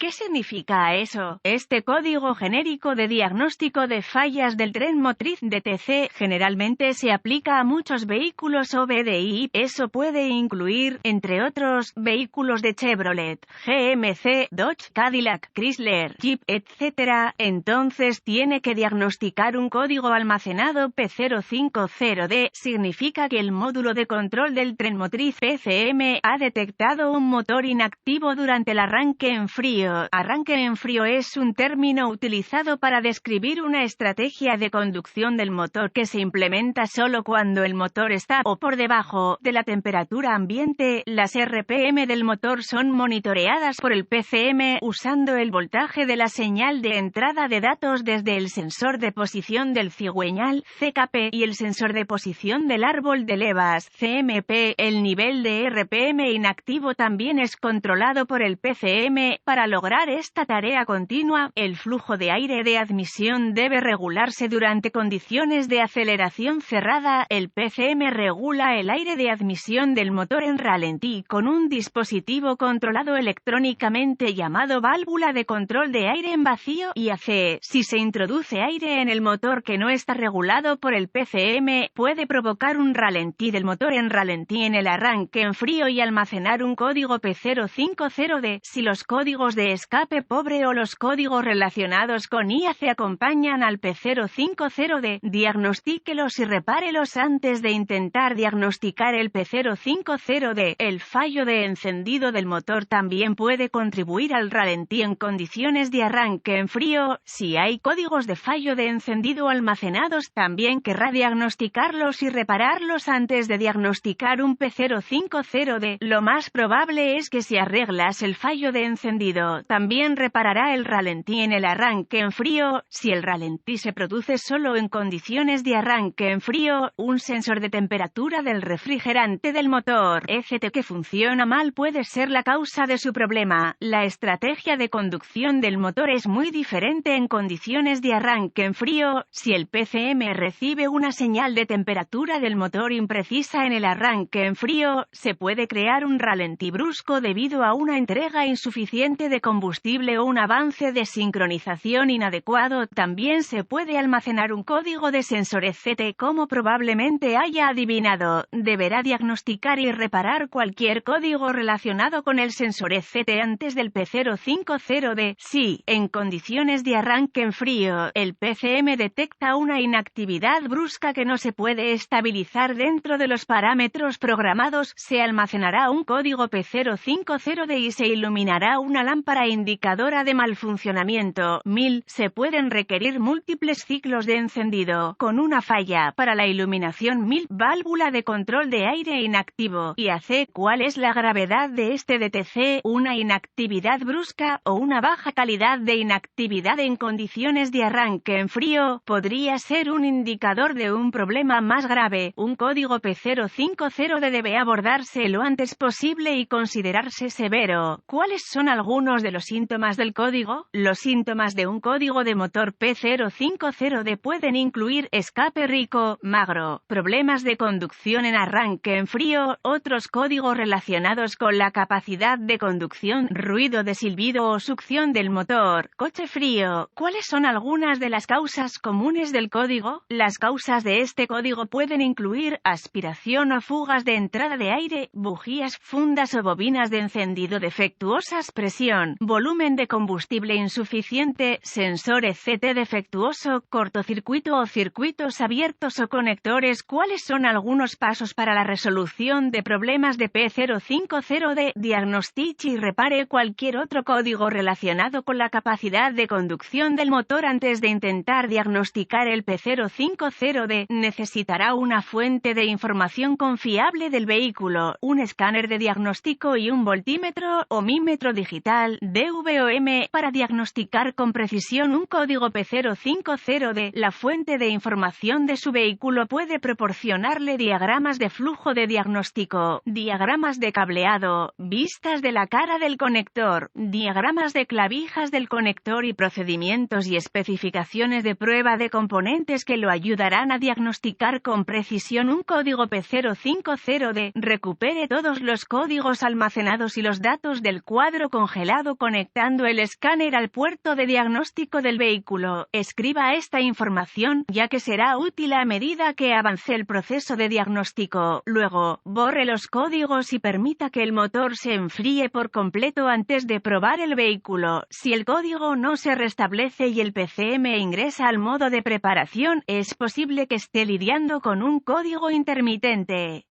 ¿Qué significa eso? Este código genérico de diagnóstico de fallas del tren motriz DTC generalmente se aplica a muchos vehículos OBDI. Eso puede incluir, entre otros, vehículos de Chevrolet, GMC, Dodge, Cadillac, Chrysler, Jeep, etc. Entonces tiene que diagnosticar un código almacenado P050D. Significa que el módulo de control del tren motriz PCM ha detectado un motor inactivo durante el arranque en frío. Arranque en frío es un término utilizado para describir una estrategia de conducción del motor que se implementa solo cuando el motor está o por debajo de la temperatura ambiente. Las RPM del motor son monitoreadas por el PCM usando el voltaje de la señal de entrada de datos desde el sensor de posición del cigüeñal CKP y el sensor de posición del árbol de levas CMP. El nivel de RPM inactivo también es controlado por el PCM. Para lograr esta tarea continua, el flujo de aire de admisión debe regularse durante condiciones de aceleración cerrada. El PCM regula el aire de admisión del motor en ralentí con un dispositivo controlado electrónicamente llamado válvula de control de aire en vacío IAC. Si se introduce aire en el motor que no está regulado por el PCM, puede provocar un ralentí del motor en ralentí en el arranque en frío y almacenar un código P050D. Si los códigos de escape pobre o los códigos relacionados con IAC acompañan al P050D, diagnostíquelos y repárelos antes de intentar diagnosticar el P050D. El fallo de encendido del motor también puede contribuir al ralentí en condiciones de arranque en frío. Si hay códigos de fallo de encendido almacenados, también querrá diagnosticarlos y repararlos antes de diagnosticar un P050D. Lo más probable es que si arreglas el fallo de encendido, también reparará el ralentí en el arranque en frío. Si el ralentí se produce solo en condiciones de arranque en frío, un sensor de temperatura del refrigerante del motor ECT que funciona mal puede ser la causa de su problema. La estrategia de conducción del motor es muy diferente en condiciones de arranque en frío. Si el PCM recibe una señal de temperatura del motor imprecisa en el arranque en frío, se puede crear un ralentí brusco debido a una entrega insuficiente de combustible o un avance de sincronización inadecuado. También se puede almacenar un código de sensor ECT. Como probablemente haya adivinado, deberá diagnosticar y reparar cualquier código relacionado con el sensor ECT antes del P050D. Si, en condiciones de arranque en frío, el PCM detecta una inactividad brusca que no se puede estabilizar dentro de los parámetros programados, se almacenará un código P050D y se iluminará una lámpara indicadora de mal funcionamiento. Se pueden requerir múltiples ciclos de encendido. Con una falla para la iluminación válvula de control de aire inactivo. IAC. ¿Cuál es la gravedad de este DTC? Una inactividad brusca o una baja calidad de inactividad en condiciones de arranque en frío podría ser un indicador de un problema más grave. Un código P050D debe abordarse lo antes posible y considerarse severo. ¿Cuáles son algunos de los síntomas del código? Los síntomas de un código de motor P050D pueden incluir escape rico, magro, problemas de conducción en arranque en frío, otros códigos relacionados con la capacidad de conducción, ruido de silbido o succión del motor, coche frío. ¿Cuáles son algunas de las causas comunes del código? Las causas de este código pueden incluir aspiración o fugas de entrada de aire, bujías, fundas o bobinas de encendido defectuosas, presión, volumen de combustible insuficiente, sensor ECT defectuoso, cortocircuito o circuitos abiertos o conectores. ¿Cuáles son algunos pasos para la resolución de problemas de P050D? Diagnostique y repare cualquier otro código relacionado con la capacidad de conducción del motor antes de intentar diagnosticar el P050D. Necesitará una fuente de información confiable del vehículo, un escáner de diagnóstico y un voltímetro o mímetro digital DVOM para diagnosticar con precisión un código P050D. La fuente de información de su vehículo puede proporcionarle diagramas de flujo de diagnóstico, diagramas de cableado, vistas de la cara del conector, diagramas de clavijas del conector y procedimientos y especificaciones de prueba de componentes que lo ayudarán a diagnosticar con precisión un código P050D. Recupere todos los códigos almacenados y los datos del cuadro congelado vehículo conectando el escáner al puerto de diagnóstico del vehículo. Escriba esta información, ya que será útil a medida que avance el proceso de diagnóstico. Luego, borre los códigos y permita que el motor se enfríe por completo antes de probar el vehículo. Si el código no se restablece y el PCM ingresa al modo de preparación, es posible que esté lidiando con un código intermitente.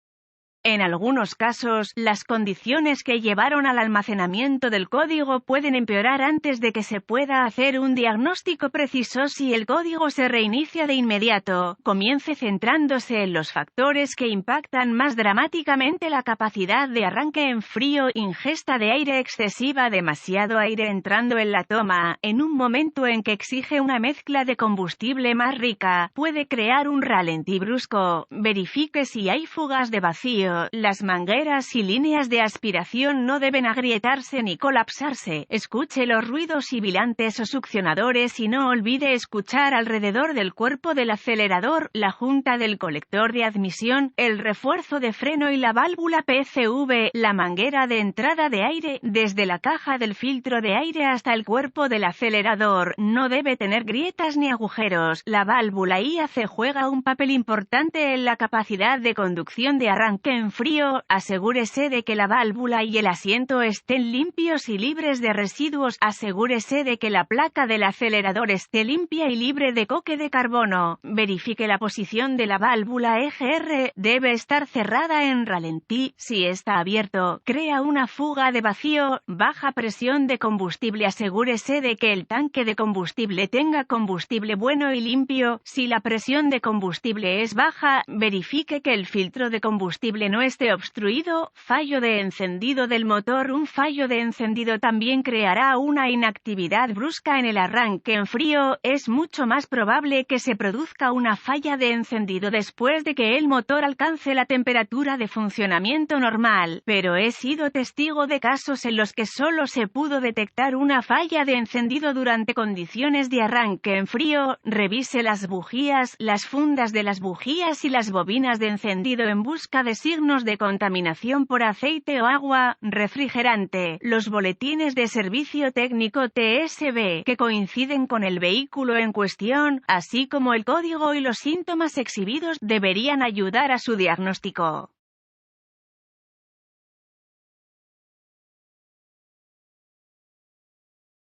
En algunos casos, las condiciones que llevaron al almacenamiento del código pueden empeorar antes de que se pueda hacer un diagnóstico preciso. Si el código se reinicia de inmediato, comience centrándose en los factores que impactan más dramáticamente la capacidad de arranque en frío, ingesta de aire excesiva, demasiado aire entrando en la toma, en un momento en que exige una mezcla de combustible más rica, puede crear un ralentí brusco. Verifique si hay fugas de vacío. Las mangueras y líneas de aspiración no deben agrietarse ni colapsarse. Escuche los ruidos sibilantes o succionadores y no olvide escuchar alrededor del cuerpo del acelerador, la junta del colector de admisión, el refuerzo de freno y la válvula PCV, la manguera de entrada de aire, desde la caja del filtro de aire hasta el cuerpo del acelerador. No debe tener grietas ni agujeros. La válvula IAC juega un papel importante en la capacidad de conducción de arranque en frío. Asegúrese de que la válvula y el asiento estén limpios y libres de residuos. Asegúrese de que la placa del acelerador esté limpia y libre de coque de carbono. Verifique la posición de la válvula EGR. Debe estar cerrada en ralentí. Si está abierto, crea una fuga de vacío. Baja presión de combustible. Asegúrese de que el tanque de combustible tenga combustible bueno y limpio. Si la presión de combustible es baja, verifique que el filtro de combustible no esté obstruido. Fallo de encendido del motor. Un fallo de encendido también creará una inactividad brusca en el arranque en frío. Es mucho más probable que se produzca una falla de encendido después de que el motor alcance la temperatura de funcionamiento normal, pero he sido testigo de casos en los que solo se pudo detectar una falla de encendido durante condiciones de arranque en frío. Revise las bujías, las fundas de las bujías y las bobinas de encendido en busca de signos de contaminación por aceite o agua, refrigerante. Los boletines de servicio técnico TSB que coinciden con el vehículo en cuestión, así como el código y los síntomas exhibidos, deberían ayudar a su diagnóstico.